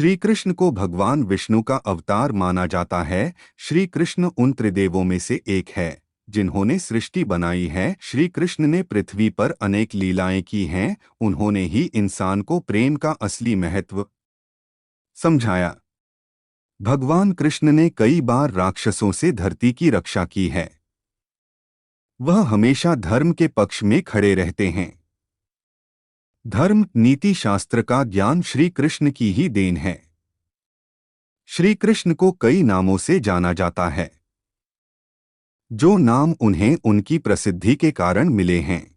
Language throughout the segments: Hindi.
श्री कृष्ण को भगवान विष्णु का अवतार माना जाता है। श्री कृष्ण उन त्रिदेवों में से एक है जिन्होंने सृष्टि बनाई है। श्री कृष्ण ने पृथ्वी पर अनेक लीलाएं की हैं। उन्होंने ही इंसान को प्रेम का असली महत्व समझाया। भगवान कृष्ण ने कई बार राक्षसों से धरती की रक्षा की है। वह हमेशा धर्म के पक्ष में खड़े रहते हैं। धर्म नीति शास्त्र का ज्ञान श्री कृष्ण की ही देन है। श्री कृष्ण को कई नामों से जाना जाता है, जो नाम उन्हें उनकी प्रसिद्धि के कारण मिले हैं।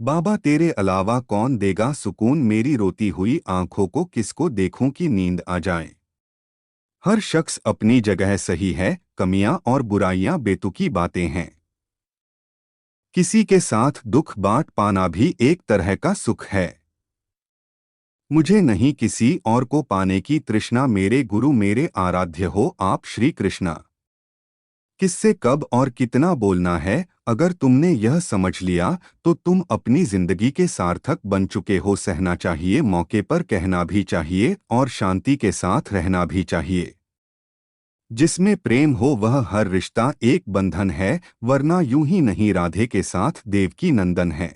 बाबा तेरे अलावा कौन देगा सुकून, मेरी रोती हुई आंखों को किसको देखूं कि नींद आ जाए। हर शख्स अपनी जगह सही है, कमियां और बुराइयां बेतुकी बातें हैं। किसी के साथ दुख बांट पाना भी एक तरह का सुख है। मुझे नहीं किसी और को पाने की तृष्णा, मेरे गुरु मेरे आराध्य हो आप श्री कृष्णा। किससे कब और कितना बोलना है, अगर तुमने यह समझ लिया तो तुम अपनी जिंदगी के सार्थक बन चुके हो। सहना चाहिए, मौके पर कहना भी चाहिए और शांति के साथ रहना भी चाहिए। जिसमें प्रेम हो वह हर रिश्ता एक बंधन है, वरना यूं ही नहीं राधे के साथ देवकी नंदन है।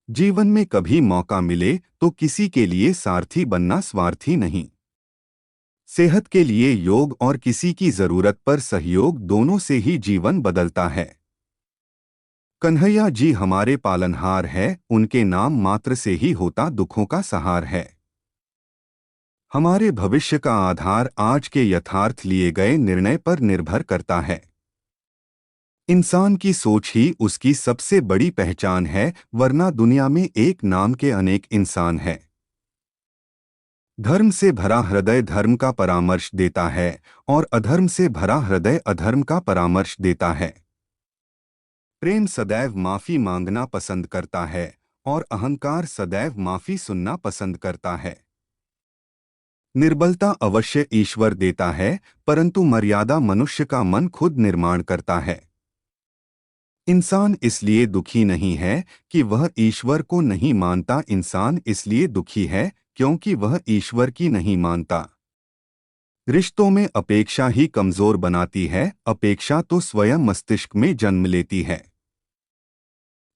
जीवन में कभी मौका मिले तो किसी के लिए सारथी बनना, स्वार्थी नहीं। सेहत के लिए योग और किसी की जरूरत पर सहयोग, दोनों से ही जीवन बदलता है। कन्हैया जी हमारे पालनहार है, उनके नाम मात्र से ही होता दुखों का सहार है। हमारे भविष्य का आधार आज के यथार्थ लिए गए निर्णय पर निर्भर करता है। इंसान की सोच ही उसकी सबसे बड़ी पहचान है, वरना दुनिया में एक नाम के अनेक इंसान हैं। धर्म से भरा हृदय धर्म का परामर्श देता है और अधर्म से भरा हृदय अधर्म का परामर्श देता है। प्रेम सदैव माफी मांगना पसंद करता है और अहंकार सदैव माफी सुनना पसंद करता है। निर्बलता अवश्य ईश्वर देता है, परंतु मर्यादा मनुष्य का मन खुद निर्माण करता है। इंसान इसलिए दुखी नहीं है कि वह ईश्वर को नहीं मानता, इंसान इसलिए दुखी है क्योंकि वह ईश्वर की नहीं मानता। रिश्तों में अपेक्षा ही कमजोर बनाती है, अपेक्षा तो स्वयं मस्तिष्क में जन्म लेती है।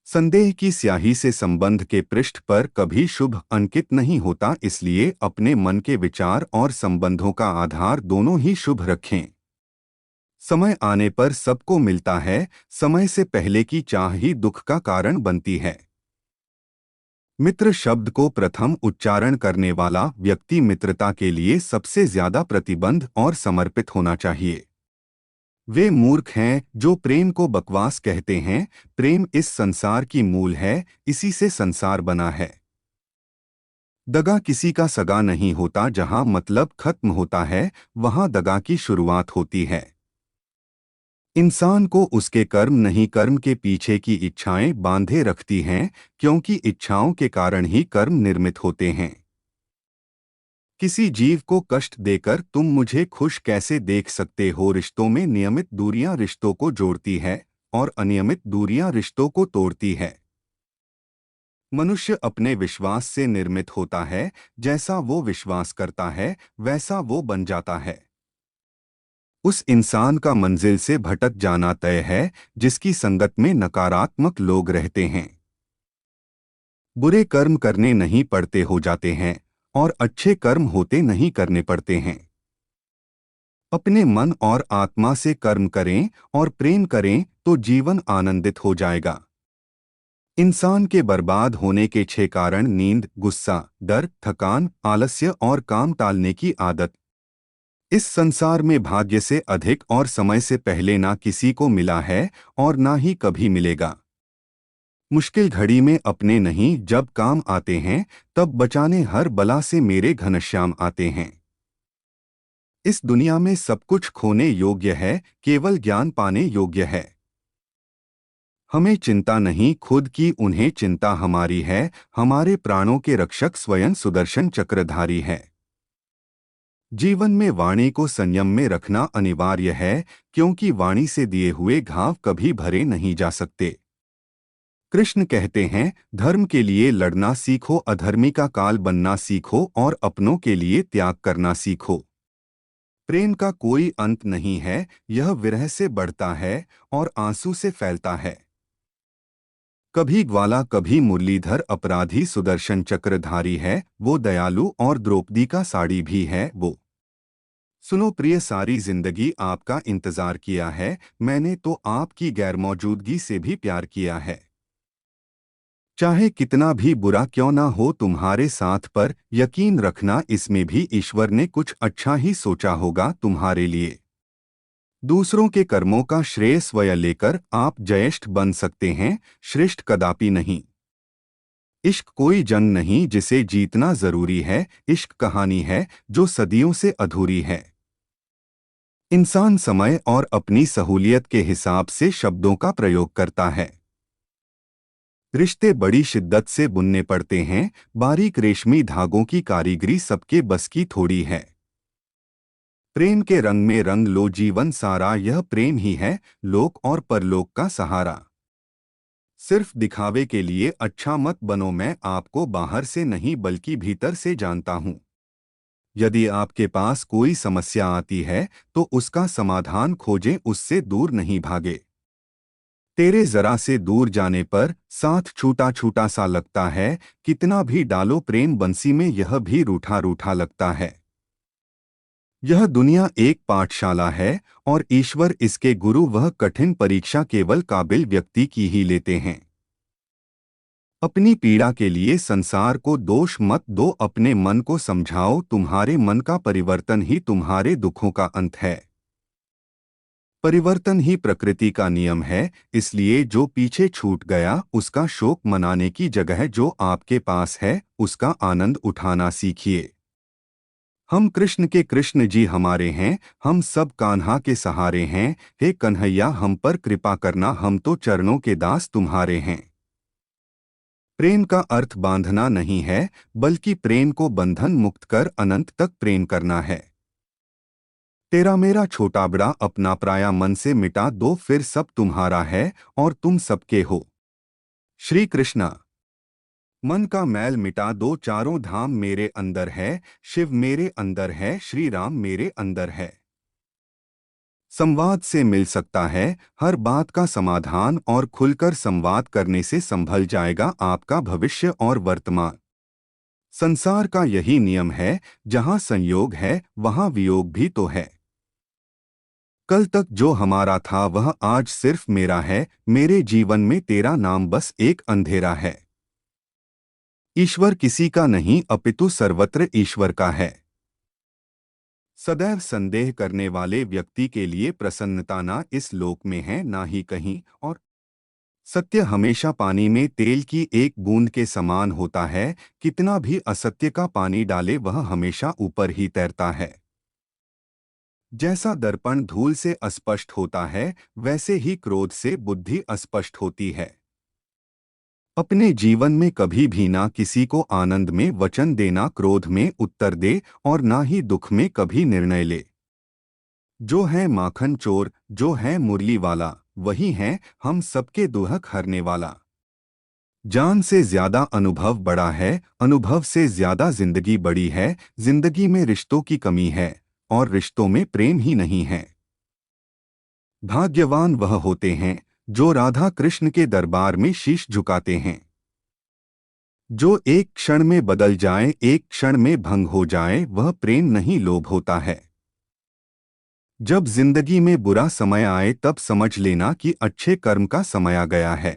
संदेह की स्याही से संबंध के पृष्ठ पर कभी शुभ अंकित नहीं होता, इसलिए अपने मन के विचार और संबंधों का आधार दोनों ही शुभ रखें। समय आने पर सबको मिलता है, समय से पहले की चाह ही दुख का कारण बनती है। मित्र शब्द को प्रथम उच्चारण करने वाला व्यक्ति मित्रता के लिए सबसे ज्यादा प्रतिबद्ध और समर्पित होना चाहिए। वे मूर्ख हैं जो प्रेम को बकवास कहते हैं। प्रेम इस संसार की मूल है, इसी से संसार बना है। दगा किसी का सगा नहीं होता, जहां मतलब खत्म होता है वहां दगा की शुरुआत होती है। इंसान को उसके कर्म नहीं, कर्म के पीछे की इच्छाएं बांधे रखती हैं, क्योंकि इच्छाओं के कारण ही कर्म निर्मित होते हैं। किसी जीव को कष्ट देकर तुम मुझे खुश कैसे देख सकते हो। रिश्तों में नियमित दूरियां रिश्तों को जोड़ती है और अनियमित दूरियां रिश्तों को तोड़ती है। मनुष्य अपने विश्वास से निर्मित होता है, जैसा वो विश्वास करता है वैसा वो बन जाता है। उस इंसान का मंजिल से भटक जाना तय है जिसकी संगत में नकारात्मक लोग रहते हैं। बुरे कर्म करने नहीं पड़ते हो जाते हैं और अच्छे कर्म होते नहीं करने पड़ते हैं। अपने मन और आत्मा से कर्म करें और प्रेम करें तो जीवन आनंदित हो जाएगा। इंसान के बर्बाद होने के 6 कारण: नींद, गुस्सा, डर, थकान, आलस्य और काम टालने की आदत। इस संसार में भाग्य से अधिक और समय से पहले ना किसी को मिला है और ना ही कभी मिलेगा। मुश्किल घड़ी में अपने नहीं जब काम आते हैं, तब बचाने हर बला से मेरे घनश्याम आते हैं। इस दुनिया में सब कुछ खोने योग्य है, केवल ज्ञान पाने योग्य है। हमें चिंता नहीं खुद की, उन्हें चिंता हमारी है। हमारे प्राणों के रक्षक स्वयं सुदर्शन चक्रधारी है। जीवन में वाणी को संयम में रखना अनिवार्य है, क्योंकि वाणी से दिए हुए घाव कभी भरे नहीं जा सकते। कृष्ण कहते हैं, धर्म के लिए लड़ना सीखो, अधर्मी का काल बनना सीखो और अपनों के लिए त्याग करना सीखो। प्रेम का कोई अंत नहीं है, यह विरह से बढ़ता है और आंसू से फैलता है। कभी ग्वाला कभी मुरलीधर अपराधी सुदर्शन चक्रधारी है, वो दयालु और द्रौपदी का साड़ी भी है वो। सुनो प्रिय, सारी जिंदगी आपका इंतजार किया है, मैंने तो आपकी गैरमौजूदगी से भी प्यार किया है। चाहे कितना भी बुरा क्यों ना हो तुम्हारे साथ, पर यकीन रखना इसमें भी ईश्वर ने कुछ अच्छा ही सोचा होगा तुम्हारे लिए। दूसरों के कर्मों का श्रेय स्वयं लेकर आप ज्येष्ठ बन सकते हैं, श्रेष्ठ कदापि नहीं। इश्क कोई जंग नहीं जिसे जीतना जरूरी है, इश्क कहानी है जो सदियों से अधूरी है। इंसान समय और अपनी सहूलियत के हिसाब से शब्दों का प्रयोग करता है। रिश्ते बड़ी शिद्दत से बुनने पड़ते हैं, बारीक रेशमी धागों की कारीगरी सबके बस की थोड़ी है। प्रेम के रंग में रंग लो जीवन सारा, यह प्रेम ही है लोक और परलोक का सहारा। सिर्फ दिखावे के लिए अच्छा मत बनो, मैं आपको बाहर से नहीं बल्कि भीतर से जानता हूँ। यदि आपके पास कोई समस्या आती है तो उसका समाधान खोजें, उससे दूर नहीं भागे। तेरे जरा से दूर जाने पर साथ छूटा छूटा सा लगता है, कितना भी डालो प्रेम बंसी में यह भी रूठा रूठा लगता है। यह दुनिया एक पाठशाला है और ईश्वर इसके गुरु, वह कठिन परीक्षा केवल काबिल व्यक्ति की ही लेते हैं। अपनी पीड़ा के लिए संसार को दोष मत दो, अपने मन को समझाओ, तुम्हारे मन का परिवर्तन ही तुम्हारे दुखों का अंत है। परिवर्तन ही प्रकृति का नियम है, इसलिए जो पीछे छूट गया उसका शोक मनाने की जगह जो आपके पास है उसका आनंद उठाना सीखिए। हम कृष्ण के कृष्ण जी हमारे हैं, हम सब कान्हा के सहारे हैं, हे कन्हैया हम पर कृपा करना, हम तो चरणों के दास तुम्हारे हैं। प्रेम का अर्थ बांधना नहीं है, बल्कि प्रेम को बंधन मुक्त कर अनंत तक प्रेम करना है। तेरा मेरा छोटा बड़ा अपना पराया मन से मिटा दो, फिर सब तुम्हारा है और तुम सबके हो। श्री कृष्णा। मन का मैल मिटा दो, चारों धाम मेरे अंदर है, शिव मेरे अंदर है, श्री राम मेरे अंदर है। संवाद से मिल सकता है हर बात का समाधान और खुलकर संवाद करने से संभल जाएगा आपका भविष्य और वर्तमान। संसार का यही नियम है, जहां संयोग है वहां वियोग भी तो है। कल तक जो हमारा था वह आज सिर्फ मेरा है, मेरे जीवन में तेरा नाम बस एक अंधेरा है। ईश्वर किसी का नहीं अपितु सर्वत्र ईश्वर का है। सदैव संदेह करने वाले व्यक्ति के लिए प्रसन्नता ना इस लोक में है ना ही कहीं और। सत्य हमेशा पानी में तेल की एक बूंद के समान होता है, कितना भी असत्य का पानी डाले वह हमेशा ऊपर ही तैरता है। जैसा दर्पण धूल से अस्पष्ट होता है, वैसे ही क्रोध से बुद्धि अस्पष्ट होती है। अपने जीवन में कभी भी ना किसी को आनंद में वचन देना, क्रोध में उत्तर दे और ना ही दुख में कभी निर्णय ले। जो है माखन चोर, जो है मुरली वाला, वही है हम सबके दुहक हरने वाला। जान से ज्यादा अनुभव बड़ा है, अनुभव से ज्यादा जिंदगी बड़ी है, जिंदगी में रिश्तों की कमी है और रिश्तों में प्रेम ही नहीं है। भाग्यवान वह होते हैं जो राधा कृष्ण के दरबार में शीश झुकाते हैं। जो एक क्षण में बदल जाए, एक क्षण में भंग हो जाए, वह प्रेम नहीं लोभ होता है। जब जिंदगी में बुरा समय आए तब समझ लेना कि अच्छे कर्म का समय आ गया है।